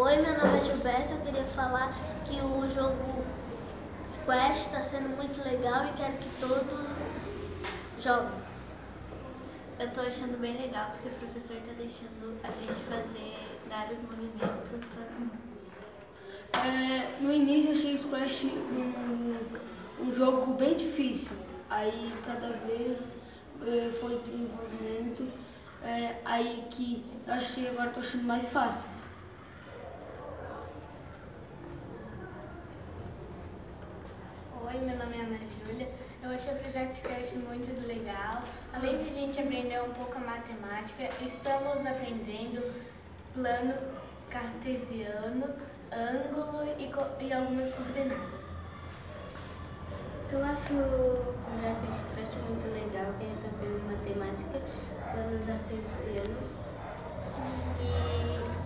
Oi, meu nome é Gilberto. Eu queria falar que o jogo Squash está sendo muito legal e quero que todos joguem. Eu tô achando bem legal porque o professor tá deixando a gente fazer vários movimentos. No início eu achei Squash um jogo bem difícil. Aí cada vez foi desenvolvimento. Aí que eu achei, agora tô achando mais fácil. Oi, meu nome é Ana Júlia. Eu achei o projeto Squash muito legal. Além de a gente aprender um pouco a matemática, estamos aprendendo plano cartesiano, ângulo e algumas coordenadas. Eu acho o projeto de Squash muito legal, que a gente está aprendendo matemática, planos artesianos e